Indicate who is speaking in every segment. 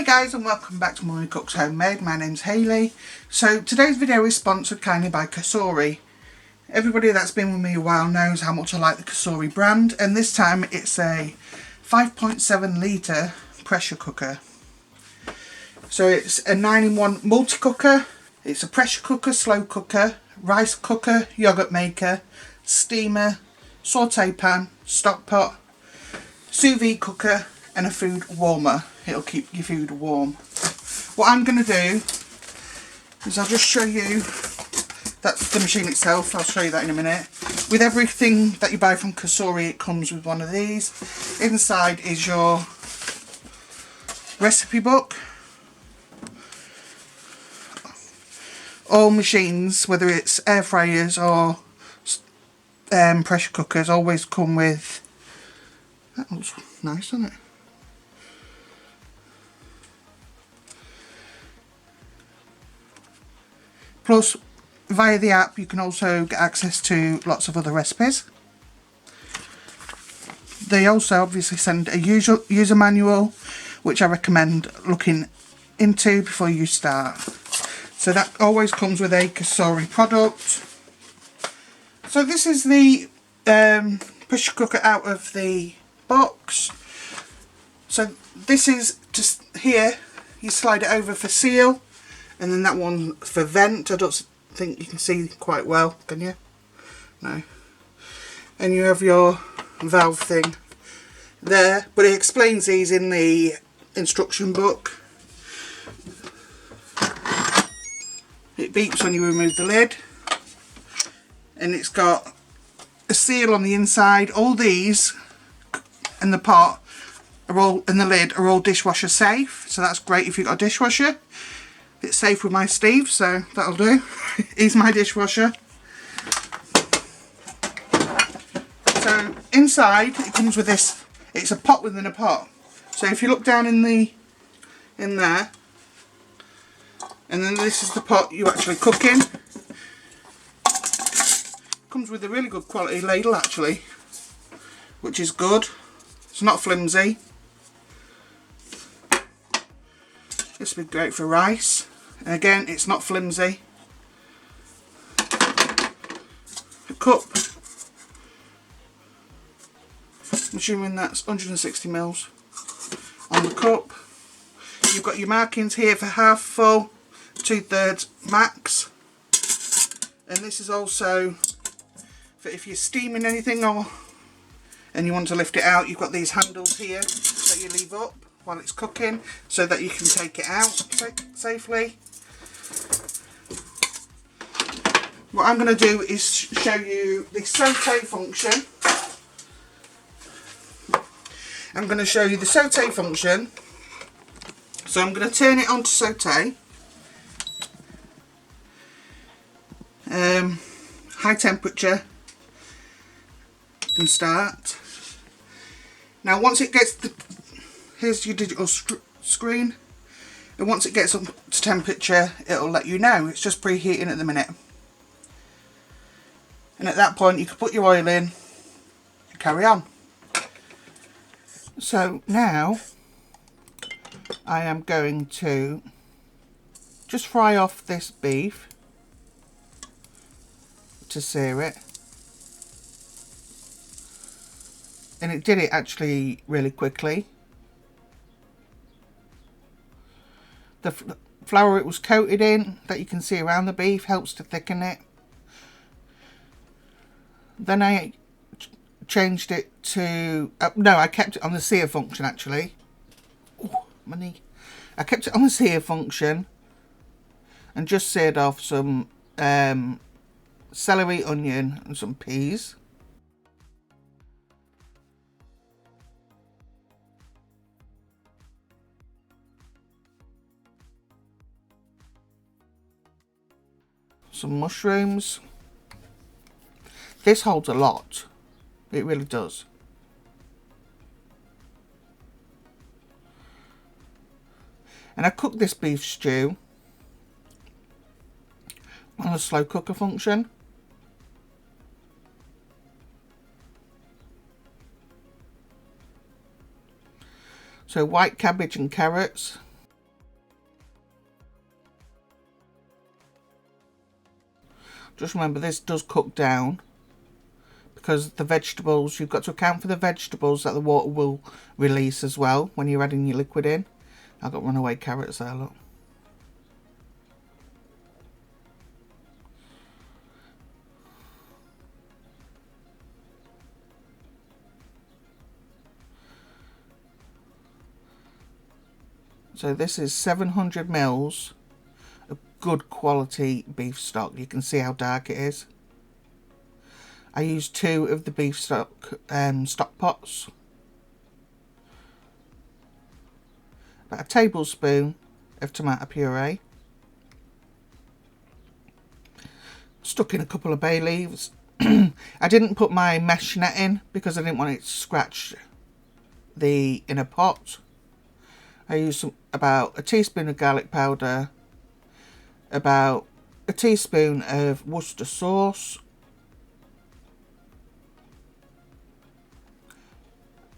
Speaker 1: Hi guys, and welcome back to Mummy Cooks Homemade. My name's Hayley. So today's video is sponsored kindly by COSORI. Everybody that's been with me a while knows how much I like the COSORI brand, and this time it's a 5.7 litre pressure cooker. So it's a 9-in-1 multi-cooker. It's a pressure cooker, slow cooker, rice cooker, yoghurt maker, steamer, sauté pan, stock pot, sous vide cooker and a food warmer. It'll keep your food warm. What I'm going to do is I'll just show you, that's the machine itself, I'll show you that in a minute. With everything that you buy from COSORI, it comes with one of these. Inside is your recipe book. All machines, whether it's air fryers or pressure cookers, always come with, that looks nice, doesn't it? Plus, via the app, you can also get access to lots of other recipes. They also obviously send a user manual, which I recommend looking into before you start. So that always comes with a COSORI product. So this is the pressure cooker out of the box. So this is just here, you slide it over for seal. And then that one for vent. I don't think you can see quite well, can you? No. And you have your valve thing there, but it explains these in the instruction book. It beeps when you remove the lid, and it's got a seal on the inside. All these and the pot are all, and the lid are all dishwasher safe, so that's great if you've got a dishwasher. It's safe with my Steve, so that'll do. He's my dishwasher. So inside it comes with this. It's a pot within a pot. So if you look down in there, and then this is the pot you actually cook in. Comes with a really good quality ladle actually, which is good. It's not flimsy. This would be great for rice. And again, it's not flimsy. A cup. I'm assuming that's 160 mils on the cup. You've got your markings here for half full, 2/3 max. And this is also for if you're steaming anything and you want to lift it out, you've got these handles here that you leave up while it's cooking so that you can take it out safely. What I'm going to do is show you the sauté function. I'm going to show you the sauté function. So I'm going to turn it on to sauté. High temperature and start. Now once it gets here's your digital screen, and once it gets up to temperature it'll let you know. It's just preheating at the minute. And at that point you can put your oil in and carry on. So now I am going to just fry off this beef to sear it. And it did it actually really quickly. The flour it was coated in that you can see around the beef helps to thicken it. Then I changed it to, no, I kept it on the sear function actually. Ooh, my knee. I kept it on the sear function and just seared off some celery, onion and some peas. Some mushrooms. This holds a lot. It really does. And I cooked this beef stew on a slow cooker function. So white cabbage and carrots. Just remember, this does cook down, because the vegetables, you've got to account for the vegetables that the water will release as well when you're adding your liquid in. I've got runaway carrots there, look. So this is 700 mils of good quality beef stock. You can see how dark it is. I used 2 of the beef stock pots. About a tablespoon of tomato puree. Stuck in a couple of bay leaves. I didn't put my mesh net in because I didn't want it to scratch the inner pot. I used about a teaspoon of garlic powder, about a teaspoon of Worcester sauce,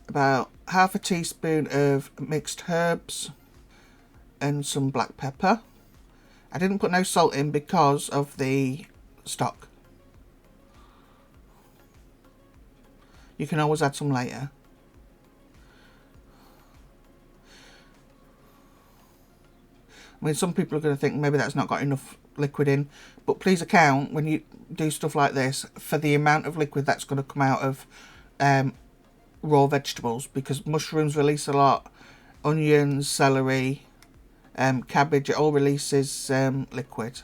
Speaker 1: about half a teaspoon of mixed herbs, and some black pepper. I didn't put no salt in because of the stock. You can always add some later. I mean, some people are going to think maybe that's not got enough liquid in, but please account when you do stuff like this for the amount of liquid that's going to come out of raw vegetables, because mushrooms release a lot, onions, celery, cabbage, it all releases liquid.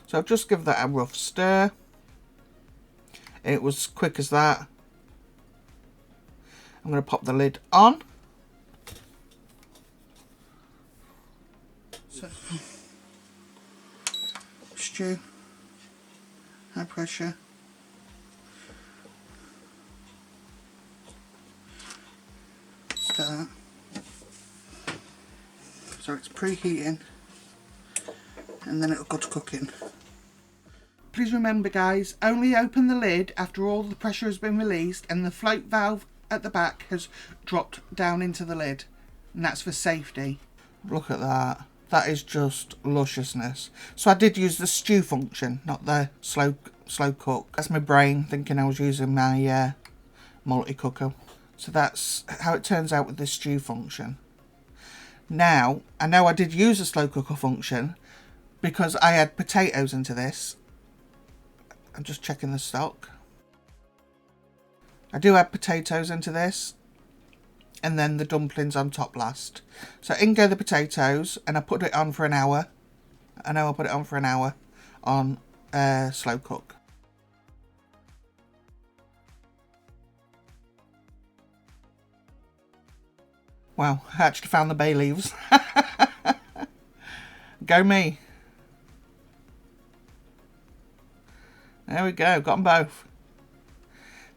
Speaker 1: So I'll just give that a rough stir. It was quick as that. I'm going to pop the lid on. So, stew, high pressure. Start. So it's preheating, and then it'll go to cooking. Please remember, guys, only open the lid after all the pressure has been released and the float valve at the back has dropped down into the lid, and that's for safety. Look at that. That is just lusciousness. So I did use the stew function, not the slow cook. That's my brain thinking I was using my multi-cooker. So that's how it turns out with the stew function. Now, I know I did use a slow cooker function because I had potatoes into this. I'm just checking the stock. I do add potatoes into this, and then the dumplings on top last. So in go the potatoes, and I put it on for an hour. I know I put it on for an hour on slow cook. Wow, I actually found the bay leaves. Go me. There we go, got them both.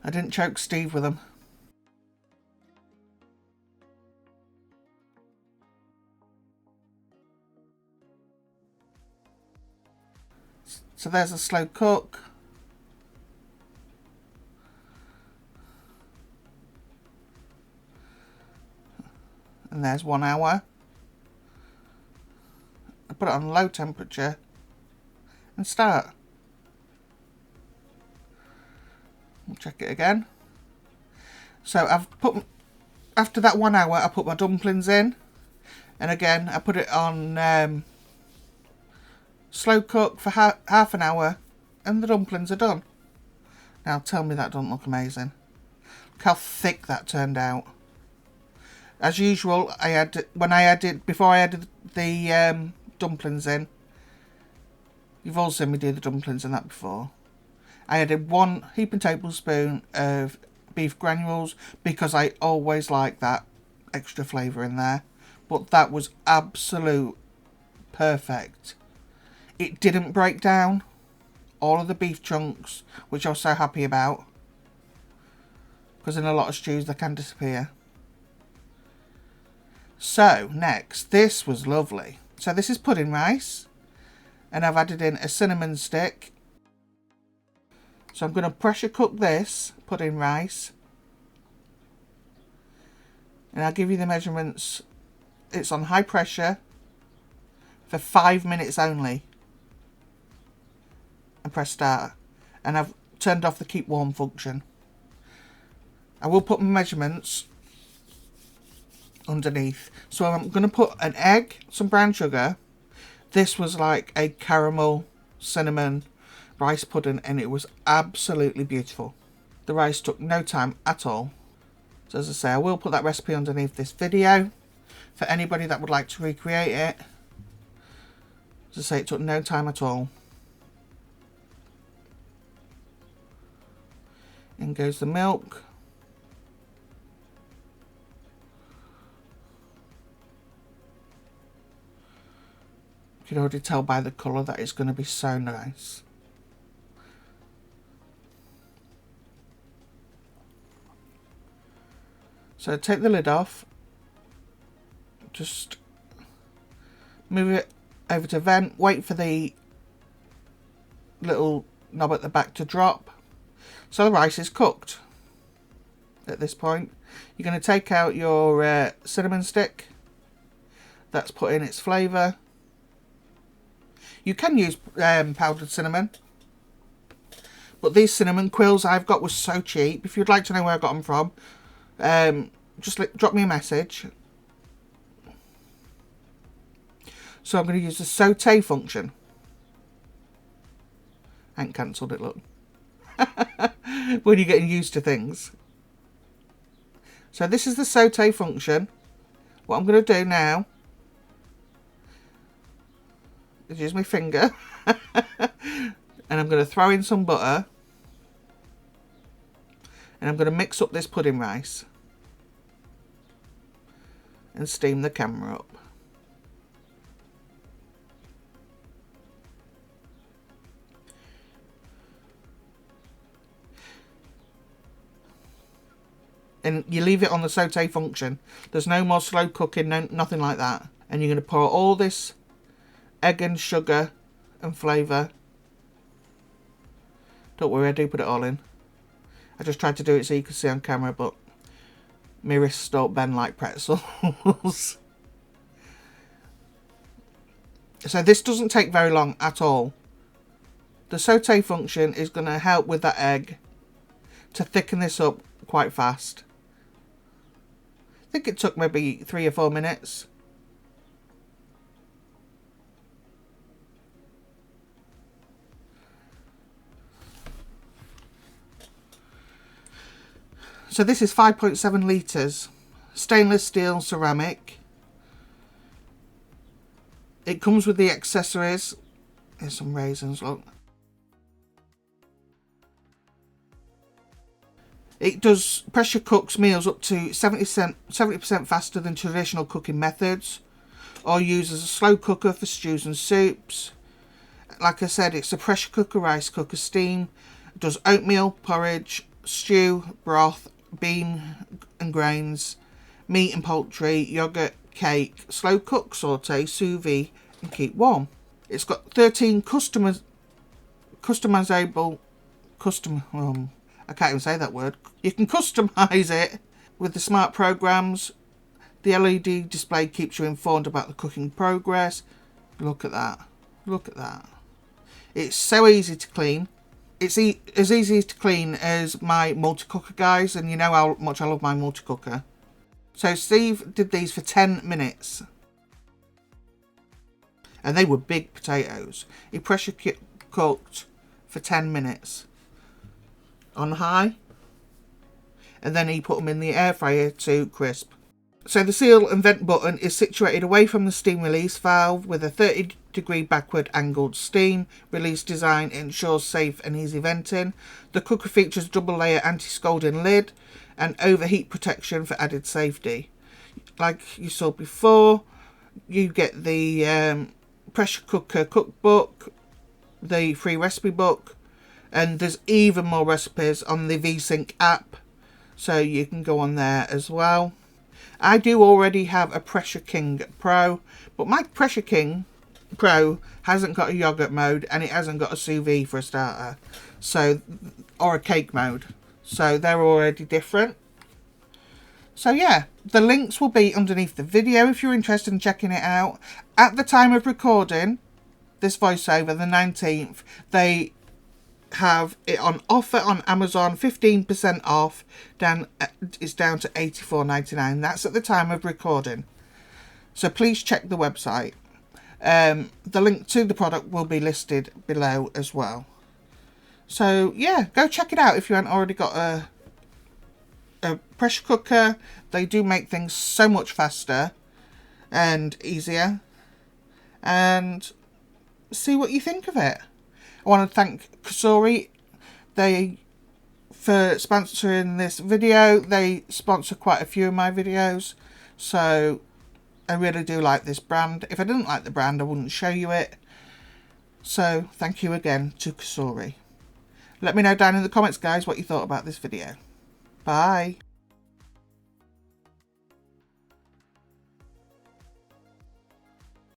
Speaker 1: I didn't choke Steve with them. So there's a slow cook. And there's 1 hour. I put it on low temperature and start. We'll check it again. So I've put, after that 1 hour, I put my dumplings in. And again, I put it on slow cook for half an hour, and the dumplings are done. Now tell me that doesn't look amazing. Look how thick that turned out. As usual, before I added the dumplings in, you've all seen me do the dumplings in that before. I added 1 heaping tablespoon of beef granules because I always like that extra flavour in there. But that was absolute perfect. It didn't break down all of the beef chunks, which I was so happy about, because in a lot of stews they can disappear. So next, this was lovely. So this is pudding rice, and I've added in a cinnamon stick. So I'm going to pressure cook this pudding rice, and I'll give you the measurements. It's on high pressure for 5 minutes only. and press start. And I've turned off the keep warm function. I will put my measurements underneath. So I'm going to put an egg, some brown sugar. This was like a caramel cinnamon rice pudding, and it was absolutely beautiful. The rice took no time at all. So as I say, I will put that recipe underneath this video for anybody that would like to recreate it. As I say, it took no time at all. In goes the milk. You can already tell by the colour that it's going to be so nice. So take the lid off, just move it over to vent, wait for the little knob at the back to drop. So the rice is cooked. At this point, you're going to take out your cinnamon stick. That's put in its flavour. You can use powdered cinnamon, but these cinnamon quills I've got were so cheap. If you'd like to know where I got them from, just drop me a message. So I'm going to use the sauté function. I ain't cancelled it, look. When you're getting used to things. So this is the sauté function. What I'm going to do now is use my finger and I'm going to throw in some butter, and I'm going to mix up this pudding rice and steam the camera up. And you leave it on the sauté function. There's no more slow cooking, no, nothing like that. And you're going to pour all this egg and sugar and flavour. Don't worry, I do put it all in. I just tried to do it so you could see on camera, but my wrists don't bend like pretzels. So this doesn't take very long at all. The sauté function is going to help with that egg to thicken this up quite fast. I think it took maybe 3 or 4 minutes. So this is 5.7 litres, stainless steel ceramic. It comes with the accessories. Here's some raisins, look. It does pressure cooks meals up to 70% faster than traditional cooking methods, or uses a slow cooker for stews and soups. Like I said, it's a pressure cooker, rice cooker, steam. It does oatmeal, porridge, stew, broth, bean and grains, meat and poultry, yogurt, cake, slow cook, sauté, sous vide and keep warm. It's got 13 customizable I can't even say that word. You can customise it with the smart programs. The LED display keeps you informed about the cooking progress. Look at that. Look at that. It's so easy to clean. It's as easy to clean as my multi-cooker, guys, and you know how much I love my multi-cooker. So Steve did these for 10 minutes. And they were big potatoes. He pressure cooked for 10 minutes. On high, and then he put them in the air fryer to crisp. So the seal and vent button is situated away from the steam release valve with a 30-degree backward angled steam release design. It ensures safe and easy venting. The cooker features double layer anti-scalding lid and overheat protection for added safety. Like you saw before, you get the pressure cooker cookbook, the free recipe book, and there's even more recipes on the VSync app, so you can go on there as well. I do already have a Pressure King Pro, but my Pressure King Pro hasn't got a yogurt mode, and it hasn't got a sous vide for a starter, so, or a cake mode, so they're already different. So yeah, the links will be underneath the video if you're interested in checking it out. At the time of recording this voiceover, the 19th, they have it on offer on Amazon, 15% off. It's down to $84.99. That's at the time of recording. So please check the website. The link to the product will be listed below as well. So yeah, go check it out if you haven't already got a pressure cooker. They do make things so much faster and easier. And see what you think of it. I want to thank COSORI for sponsoring this video. They sponsor quite a few of my videos, so I really do like this brand. If I didn't like the brand, I wouldn't show you it. So thank you again to COSORI. Let me know down in the comments, guys, what you thought about this video. Bye.